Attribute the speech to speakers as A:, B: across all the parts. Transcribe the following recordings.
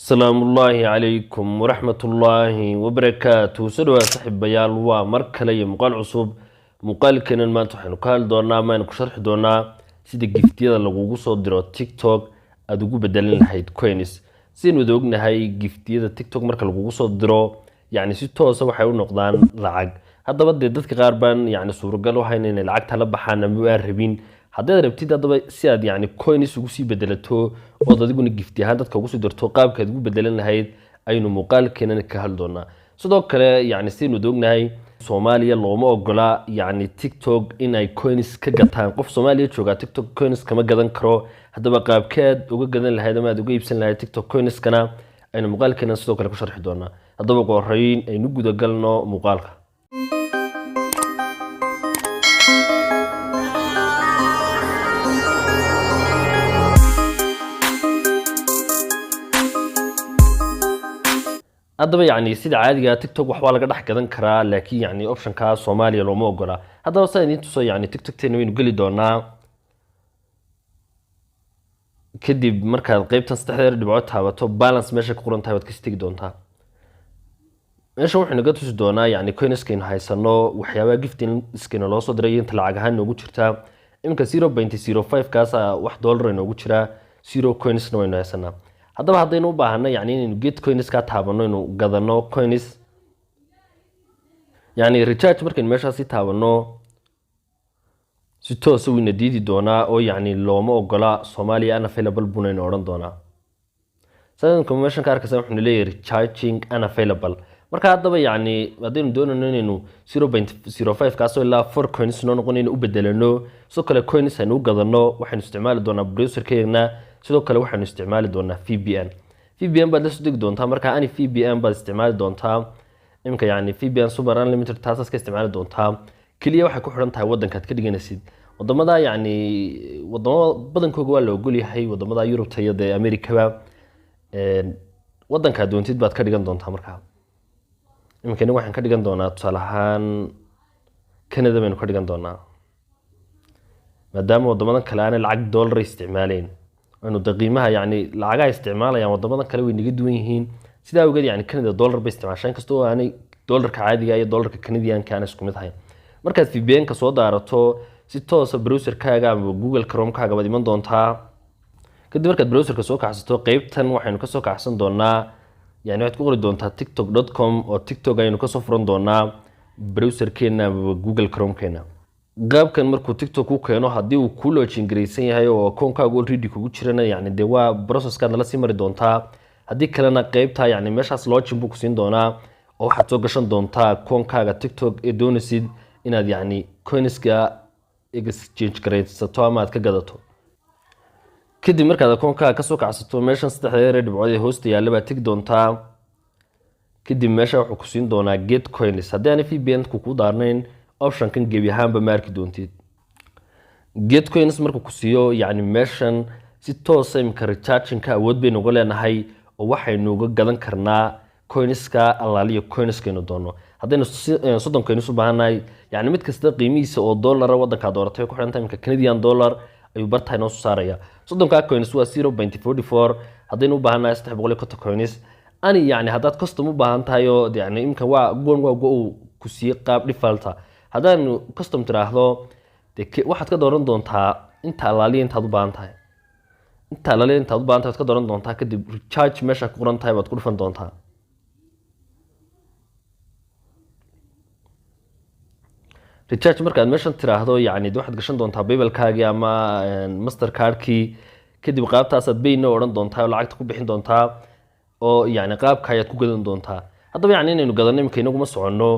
A: السلام الله عليكم ورحمة الله وبركاته. سدوا صاحب بيال ومركلي مقال عصوب مقال كنا ما تحن قال دونا ما نكشرح دونا سيد الجفتية اللي وجوسه درا تيك توك أدوجو بدلنا هيد كوينس سين ودوجنا هاي جفتية تيك توك مركل وجوسه درا يعني ستة سوا حيقول نقدان لعج هذا بدي ضدك غربان يعني صور قالوا هاي إن العج تلبى حنا مقربين هذا ربتي ده سياد يعني كوينس وجوسي بدلته وضد يقول الجفتي هذا كوجوس درتو قاب كتقول بدلنا هيد أينو مقال كنا نكهل دونا صدق كلا يعني سين ودوجنا هاي Soomaaliya looma ogola yani TikTok inay coins ka gataan qof Soomaaliya jooga TikTok coins kama gadan karo hadaba qaabkeed uga gadan lahayd ama aad uga iibsan lahayd TikTok coins kana aynu muuqaalkeena sidoo kale ku sharxi doonaa hadaba qorayn aynu guda galno muuqaalka هذا يعني سيد عادي تيك توك وحوالة قد حكى ذنكرا لكن يعني اوبشن كا صوماليا لو مو قرا هذا وصل انتو يعني تيك توك تنوين قولي دونا كدي بمركز قيب تنستحضر دبعوتها وتو بالانس ماشي قرنتها وتكستيك دونتها ايش وحنا قدوش دونا يعني كوين سكين هايسانو وحيابا قفتين سكين لو صدريين تلعقهان نوغو جرتا امكا 0.05 كاسا $1 نوغو جرا 0 كوينس نوين هايسانا هذا هذين وباهنا يعني إنه جيت كوينس كاتابنو إنه قدرنا كوينس يعني ريتشارج مركن ماشى سيتابنو ستو سوي نديدي دونا أو يعني لو ما أقولا سوماليا أنا فيلابل بونين أوران دونا سألنا كوميشن كارك سامحنا ليه ريتشارجينج أنا فيلابل مركا هذا يعني بعدين دونا إنه 0.05 كاسو إلا 4 كوينس نقول إنه أبدلناه سو كلا كوينس إنه قدرنا وحين استعمال دونا بريوسر كينا sidoo kale waxaan isticmaali doonaa VPN baad la soo degi doontaa marka ani VPN baad isticmaali doontaa imka yani VPN super unlimited taasas ka isticmaali doontaa kaliya waxay ku xiran tahay wadanka aad ka dhiganaysid wadamada yani wadamada badankooda waa la ogol yahay wadamada Yurub iyo America wadanka doontid baad ka dhigan doontaa marka imka waxaan ka dhigan doonaa tusaale ahaan Canada baynu ka dhigan doonaa maadaama wadamada kale aan lacag dollar isticmaaleen إنه دقيمها يعني العجاء استعماله يعني وضمنا كلوي نجدوينهين سيدا وجد يعني كندا دولار باستعمال عشان كستو يعني دولار كعادي جاي دولار كنديان كان اسمه مثلاً مركز في بين كصودا عرضه ستة بروسر كاجا جوجل كروم كاجا بدي من دونتها كده مركز بروسر كسوق حسيته قيبتن وحين كسوق أحسن دونا يعني واحد كقول دونتها tiktok.com أو tiktok يعني كسوفرون دونا بروسر كنا جوجل كروم كنا qaabkan markuu TikTok ku keeno hadii uu ku login gareysan yahay oo akoonkaaga already kugu jirana yani de waa process-ka la sii mari doontaa hadii kalena qaybta yani meeshaas login buu ku siin doonaa oo waxaad soo gashan doontaa akoonkaaga TikTok ee doonaysid inaad yani coins-ka exchange gareysato ama aad ka gadato kadib markaad akoonkaaga ka soo kacsato meeshan saddexda dhibcood ee hoosta yaalla baad tagi doontaa kadib meesha wuxuu ku siin doonaa get coins hadii aan VPN ku daarnayn option kan gebi ahaanba marki doontid get coins markuu ku siiyo yani meeshan si toos ah imka recharging ka awood bay nagu leenahay oo waxaynu uga gadan karnaa coinska alaaliyo coinskeenu doono hadaynu 30 coins u baahanahay yani mid kasta qiimihiisa oo dollar wadanka dooratay ku xiranta imka Canadian dollar ayuu bartay noo saaraya 30 ka coins waa 0.44 hadaynu u baahanahay 350 coins ani yani hadaad custom u baahan tahay oo yani imka waa go ku siiyo qaab default hadaan custom tiraahdo waxaad ka dooran doontaa inta alaaliye intaad u baahan tahay inta alaaliye intaad u baahan tahay ka dooran doontaa kadib recharge meesha ku qoran tahay baad ku dhufan doontaa recharge markaad meeshan tiraahdo yani waxaad gashan doontaa PayPal-kaagi ama Mastercard-kii kadib qaabtaas aad bayna oran doontaa oo lacagta ku bixin doontaa oo yani qaabka ayaad ku gadan doontaa hadaba yani inaynu gadanno imka inagu ma socono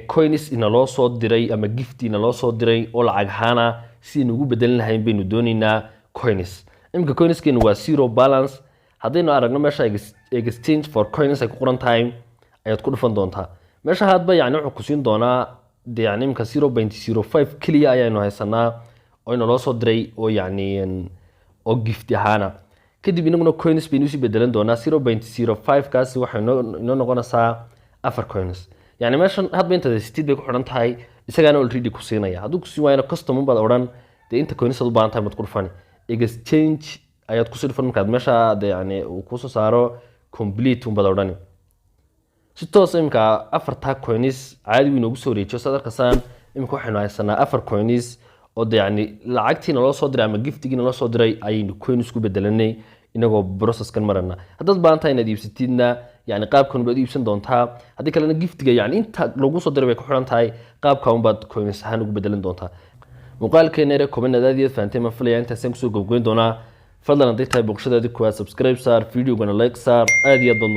A: coins ina loo soo diray ama gift ina loo soo diray oo lacag ahaana si ugu bedelan lahayn baynu doonaynaa coins imka coinskeenu waa zero balance hadaynu aragno meesha exchange for coins ay ku qoran tahay ayaad ku dhufan doontaa meesha hadba yani wuxuu ku siin doonaa de yani imka 0.05 kaliya ayaanu haysanaa oo ina loo soo diray oo yani oo gift ahaana kadib inaguna coins baynu si bedelan doonaa 0.05 kaasi waxay inoo noqonaysaa 4 coins يعني ماشان هاد بنت ستيد بيكو حران تاي إساقانا already كسينايا هادو كسيوانا كستمون بعد أوران دي انت كوينيسا دوبان تاي متقول فاني exchange ayaad ku soo dhufan markaad meesha yani uu ku soo saaro complete un badawdani si toos imka afarta coins caadi weyn ugu soo wareejiyo sadarkasan imka waxaynu haysanaa afar coins oo yani lacagtiina loo soo diray ama giftigiina loo soo diray ayaynu coins ku bedelanay inagoo processkan marana haddaad baanta inaad iibsatidna yani qaabkan baad iibsan doontaa haddii kalena giftiga yani inta lagu soo diray bay ku xiran tahay qaabkan baad coins ahaan ugu bedelan doontaa muuqaalkeena ee koobanaadii faantay ma filaya intaasaan kusoo gobgoyn doonaa fadlan haddii tahay boqoshadaadii kuwaad subscribe saar videogana like saar aad iyo aad baad